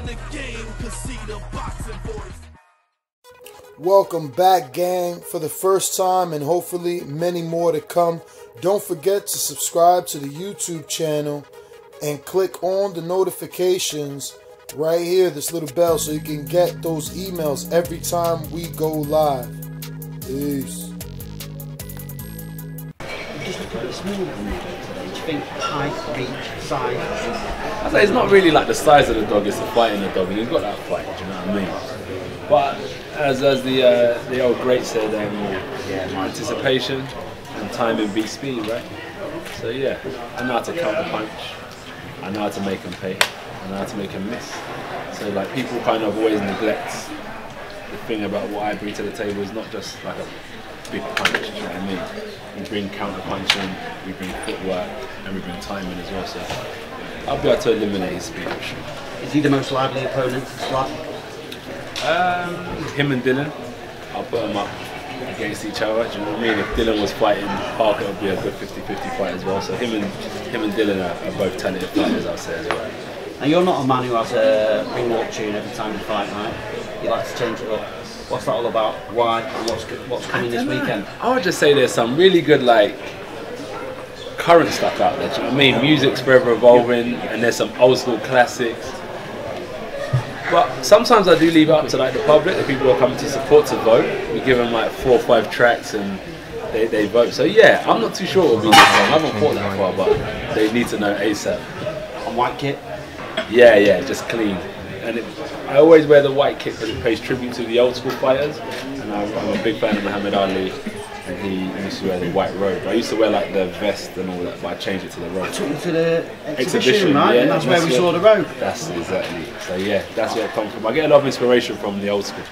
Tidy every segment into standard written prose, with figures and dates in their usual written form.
in the game, cause see the boxing voice. Welcome back, gang, for the first time and hopefully many more to come. Don't forget to subscribe to the YouTube channel and click on the notifications right here, this little bell, so you can get those emails every time we go live. Peace. Just look at this movement. Do you think height, reach, size? I say it's not really like the size of the dog, it's the fight in the dog, and he's got that fight, do you know what I mean? But as the old great said, anticipation and timing beats speed, right? So yeah, I know how to counter punch, I know how to make him pay, I know how to make him miss. So like people kind of always neglect the thing about what I bring to the table is not just like a big punch, you know what I mean? We bring counter punching, we bring footwork, and we bring timing as well. So I'll be able to eliminate his speed. Is he the most lively opponent to slap? Him and Dylan, I'll put them up against each other. Do you know what I mean? If Dylan was fighting Parker, it would be a good 50-50 fight as well. So him and Dylan are both talented fighters, I'll say as well. Now you're not a man who has a ring walk tune every time you fight, right? You like to change it up. What's that all about? Why? And what's coming this weekend? I would just say there's some really good like current stuff out there. Do you know what I mean? Music's forever evolving, and there's some old school classics. But sometimes I do leave it up to like the public, the people who are coming to support, to vote. We give them like 4 or 5 tracks and they vote. So yeah, I'm not too sure what will be this time. I haven't thought that far, but they need to know ASAP. On white kit? Yeah, just clean. And I always wear the white kit because it pays tribute to the old school fighters. And I'm a big fan of Muhammad Ali, and he used to wear the white robe. I used to wear like the vest and all that, but I changed it to the robe. I took you to the exhibition, right? Yeah, and that's where we saw the robe. That's exactly. So yeah, that's where it comes from. I get a lot of inspiration from the old school.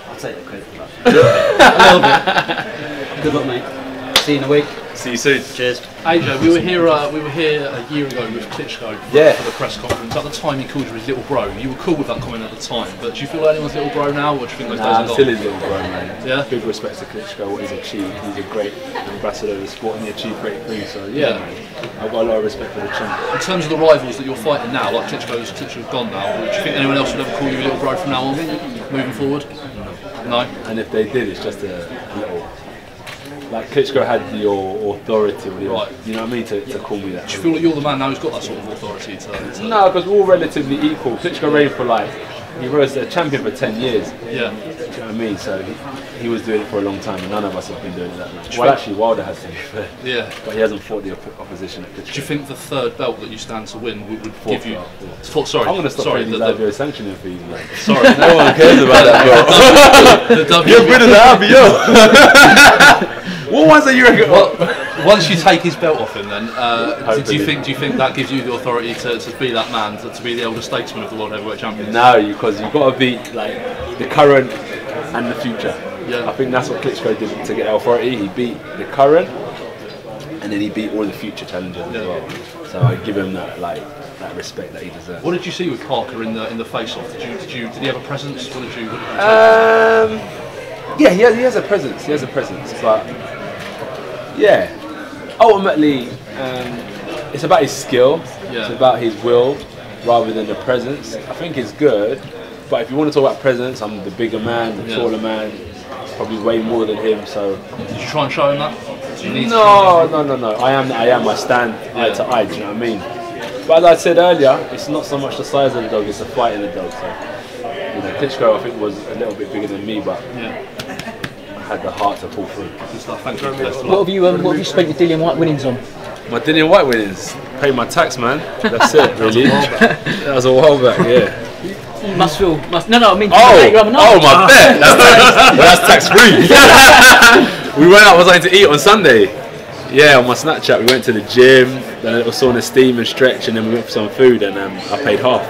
I'll take the credit for that. A little bit. Good luck, mate. See you in a week. See you soon. Cheers. AJ, we were here a year ago with Klitschko for the press conference. At the time he called you his little bro. You were cool with that comment at the time, but do you feel anyone's little bro now, or do you think those days are I'm gone? still his little bro, man. Yeah? Big respect to Klitschko, what he's achieved. He's a great ambassador of the sport and he achieved great things. So yeah, man, I've got a lot of respect for the champ. In terms of the rivals that you're fighting now, like Klitschko's gone now, do you think anyone else would ever call you a little bro from now on, moving forward? No? And if they did, it's just a little... Like Klitschko had your authority, right. You know what I mean, to call me that. Do you feel like you're the man now who's got that sort of authority to... No, because we're all relatively equal. Klitschko reigned for like, he was a champion for 10 years. Yeah. Do you know what I mean? So he was doing it for a long time, and none of us have been doing it that much. Well, actually, Wilder has to be fair. Yeah. But he hasn't fought the opposition at Klitschko. Do you think the 3rd belt that you stand to win would give you... Sorry. I'm going to stop paying these IBO sanctioning fees, man. Sorry. No one cares about that belt. Get rid of the IBO. What ones are you reckon? Well, once you take his belt off him, then do you think that gives you the authority to be that man, to be the elder statesman of the world heavyweight champion? No, because you've got to beat like the current and the future. Yeah. I think that's what Klitschko did to get authority. He beat the current, and then he beat all the future challengers as well. So I give him that that respect that he deserves. What did you see with Parker in the face-off? Did he have a presence? What did you yeah, he has a presence. He has a presence, but. Yeah, ultimately, it's about his skill, it's about his will, rather than the presence. I think it's good, but if you want to talk about presence, I'm the bigger man, the taller man, probably way more than him, so... Did you try and show him that? No. I am. I stand eye to eye, do you know what I mean? But as I said earlier, it's not so much the size of the dog, it's the fight in the dog. So, you know, Klitschko, I think, was a little bit bigger than me, but... had the heart to pull through. Thank you. What have you spent your Dillian White winnings on? My Dillian White winnings? Pay my tax, man. That's it, really. That was a while back, yeah. You must feel... No, I mean... my bet! That's tax-free. We went out, was I to eat on Sunday? Yeah, on my Snapchat, we went to the gym, then a little sauna steam and stretch, and then we went for some food, and I paid half.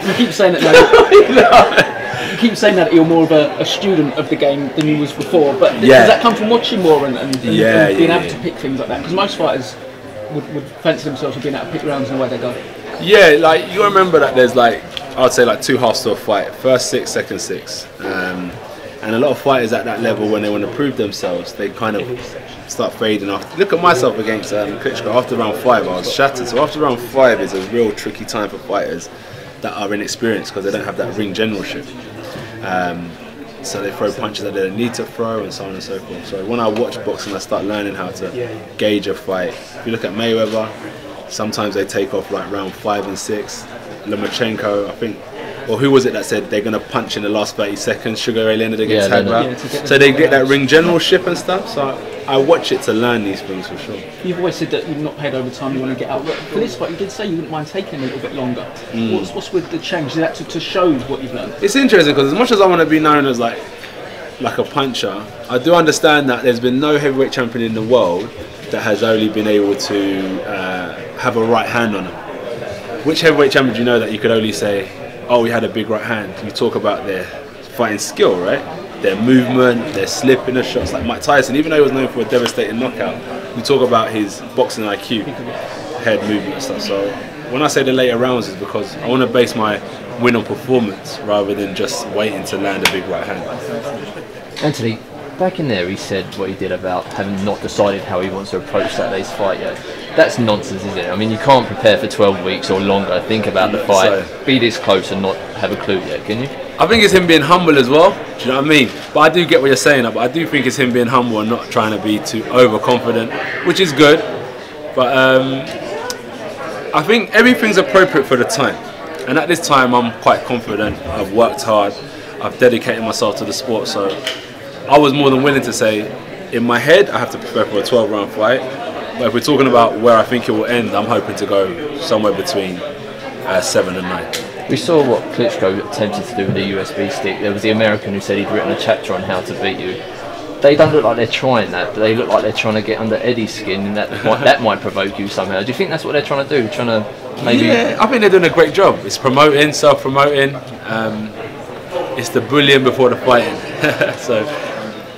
You keep saying that now. You keep saying that you're more of a student of the game than you was before, but does that come from watching more and being able to pick things like that? Because most fighters would fancy themselves with being able to pick rounds and the way they go. Yeah, like you remember that there's like, I'd say like 2 halves to a fight. First 6, second 6. And a lot of fighters at that level, when they want to prove themselves, they kind of start fading off. Look at myself against Klitschko. After round 5, I was shattered. So after round 5 is a real tricky time for fighters that are inexperienced because they don't have that ring generalship. So they throw punches that they don't need to throw and so on and so forth. So when I watch boxing, I start learning how to gauge a fight. If you look at Mayweather, sometimes they take off like round 5 and 6. Lomachenko, I think, or who was it that said they're going to punch in the last 30 seconds? Sugar Ray Leonard against Hagler. So they get that ring generalship and stuff. So I watch it to learn these things for sure. You've always said that you've not paid overtime, you want to get out. For this fight, you did say you wouldn't mind taking a little bit longer. What's with the change? Is that to show what you've learned? It's interesting because as much as I want to be known as like a puncher, I do understand that there's been no heavyweight champion in the world that has only been able to have a right hand on them. Which heavyweight champion do you know that you could only say, oh, he had a big right hand? You talk about their fighting skill, right? Their movement, their slip in the shots. Like Mike Tyson, even though he was known for a devastating knockout, we talk about his boxing IQ, head movement and stuff. So when I say the later rounds, is because I want to base my win on performance rather than just waiting to land a big right hand. Anthony, back in there he said what he did about having not decided how he wants to approach Saturday's fight yet. That's nonsense, isn't it? I mean, you can't prepare for 12 weeks or longer, think about the fight, be this close and not have a clue yet, can you? I think it's him being humble as well, do you know what I mean? But I do get what you're saying, but I do think it's him being humble and not trying to be too overconfident, which is good. But I think everything's appropriate for the time. And at this time, I'm quite confident. I've worked hard. I've dedicated myself to the sport. So I was more than willing to say, in my head, I have to prepare for a 12-round fight. But if we're talking about where I think it will end, I'm hoping to go somewhere between 7 and 9. We saw what Klitschko attempted to do with the USB stick. There was the American who said he'd written a chapter on how to beat you. They don't look like they're trying that, but they look like they're trying to get under Eddie's skin, and that might provoke you somehow. Do you think that's what they're trying to do? Trying to maybe? Yeah, I think they're doing a great job. It's promoting, self-promoting. It's the bullying before the fighting. So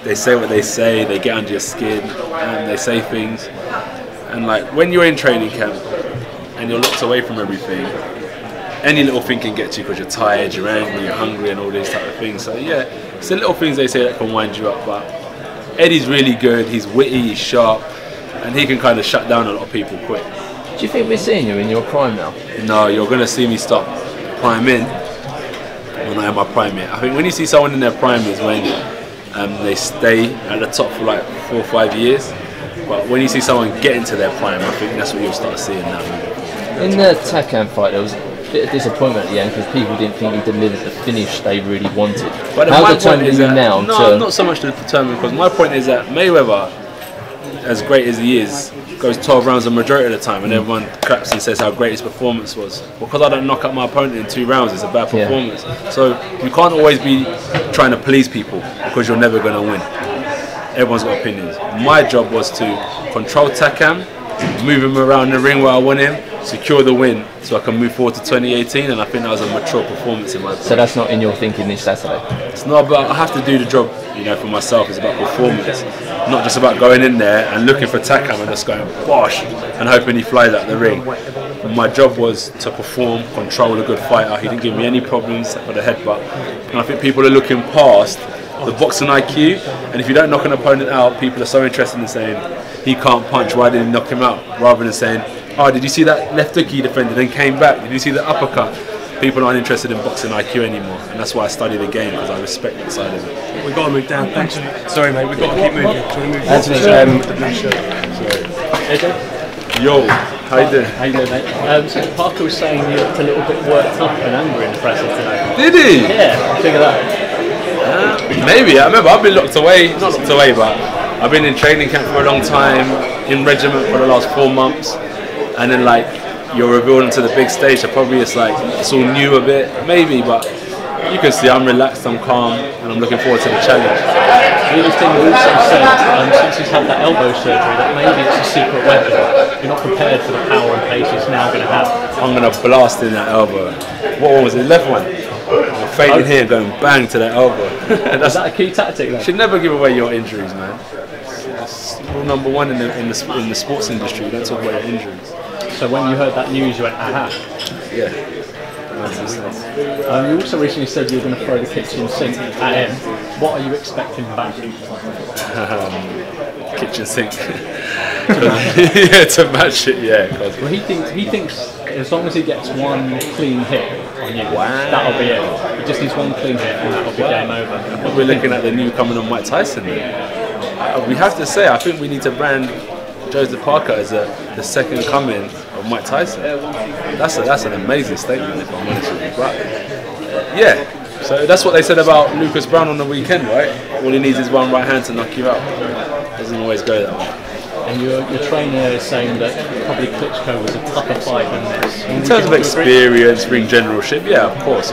they say what they say, they get under your skin, and they say things. And like when you're in training camp and you're locked away from everything, any little thing can get to you because you're tired, you're angry, you're hungry, and all these type of things. So yeah, it's the little things they say that can wind you up. But Eddie's really good. He's witty, he's sharp, and he can kind of shut down a lot of people quick. Do you think we're seeing you in your prime now? No, you're going to see me stop prime in when I am my prime yet. I think when you see someone in their prime is when they stay at the top for like 4 or 5 years. But when you see someone get into their prime, I think that's what you'll start seeing now. In the Takam fight, there was a bit of disappointment at the end because people didn't think he delivered the finish they really wanted. But how determined are you now? No, not so much to determine, because my point is that Mayweather, as great as he is, goes 12 rounds the majority of the time, and everyone claps and says how great his performance was. Because I don't knock out my opponent in 2 rounds, it's a bad performance. So you can't always be trying to please people because you're never going to win. Everyone's got opinions. My job was to control Takam, move him around the ring where I want him, secure the win so I can move forward to 2018, and I think that was a mature performance in my opinion. So that's not in your thinking this Saturday? It's not about, I have to do the job, you know, for myself. It's about performance, not just about going in there and looking for Takam and just going bosh and hoping he flies out the ring. My job was to perform, control a good fighter. He didn't give me any problems for the headbutt, and I think people are looking past the boxing IQ, and if you don't knock an opponent out, people are so interested in saying he can't punch, why didn't he knock him out, rather than saying, oh, did you see that left hook he defended and came back, did you see the uppercut? People aren't interested in boxing IQ anymore, and that's why I study the game, because I respect that side of it. We've got to move down, thanks. Sorry mate, we've got to keep moving. Can we move Anthony, Yo, how you doing? How you doing, mate? So Parker was saying you looked a little bit worked up and angry in the press today. Did he? Yeah, figure that. Maybe. I remember I've been locked away, not locked away, but I've been in training camp for a long time, in regiment for the last 4 months, and then like you're revealed onto the big stage, so probably it's like it's all new a bit, maybe, but you can see I'm relaxed, I'm calm, and I'm looking forward to the challenge. The other thing you also said, since he's had that elbow surgery, that maybe it's a secret weapon. You're not prepared for the power and pace he's now going to have. I'm going to blast in that elbow. What one was it? Left one? I'm fading here, going bang to that elbow. Is that a key tactic then? You should never give away your injuries, man. It's rule number 1 in the sports industry. You don't talk about your injuries. So when you heard that news, you went, aha. Yeah. You also recently said you were going to throw the kitchen sink at him. What are you expecting back? Kitchen sink. Yeah, to match it, yeah. Well, he thinks as long as he gets one clean hit on you. Wow. That'll be it. He just needs one clean hit and that'll be game over. We're looking at the new coming on Mike Tyson then. We have to say, I think we need to brand Joseph Parker as the second coming of Mike Tyson. That's an amazing statement, if I'm honest with you. But yeah, so that's what they said about Lucas Brown on the weekend, right? All he needs is one right hand to knock you out. Doesn't always go that way. And your trainer is saying that probably Klitschko was a tougher fight than this. In terms of experience, ring generalship, yeah, of course.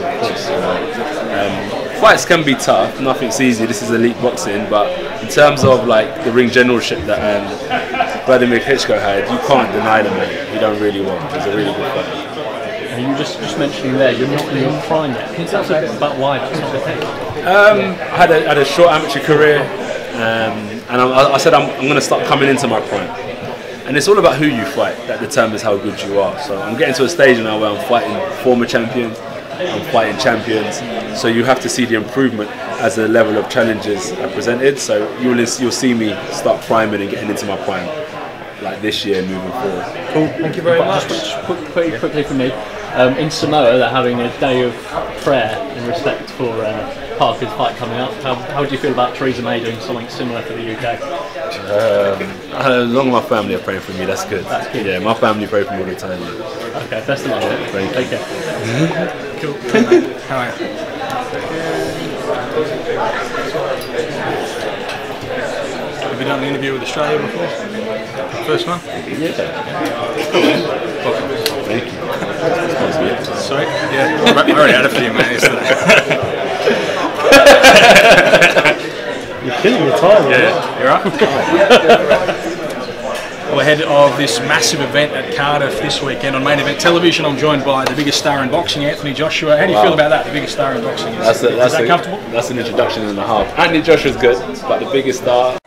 Fights can be tough, nothing's easy, this is elite boxing, but in terms of like the ring generalship that Vladimir Klitschko had, you can't deny the man. You don't really want. He's a really good fighter. And you just mentioning there, you're not in your prime yet. Can you tell us a bit about why that's not the case? I had a short amateur career, and I said I'm going to start coming into my prime. And it's all about who you fight that determines how good you are. So I'm getting to a stage now where I'm fighting former champions, I'm fighting champions. So you have to see the improvement as the level of challenges are presented. So you'll see me start priming and getting into my prime, like this year moving forward. Cool, thank you very much. Just quickly for me, in Samoa they're having a day of prayer in respect for Parker's fight coming up. How do you feel about Theresa May doing something similar for the UK? As long as my family are praying for me, that's good. That's good. Yeah, my family pray for me all the time. Okay, best of luck. Thank you. Take care. Cool. How are you? Have you done an interview with Australia before? First one? Yeah. Thank you. Sweet. Yeah, I already had a few, mate, yesterday. You're killing your time. Yeah, you're right. Well, ahead of this massive event at Cardiff this weekend on Main Event Television, I'm joined by the biggest star in boxing, Anthony Joshua. How do you feel about that, the biggest star in boxing? Is that comfortable? That's an introduction and a half. Anthony Joshua's good, but the biggest star...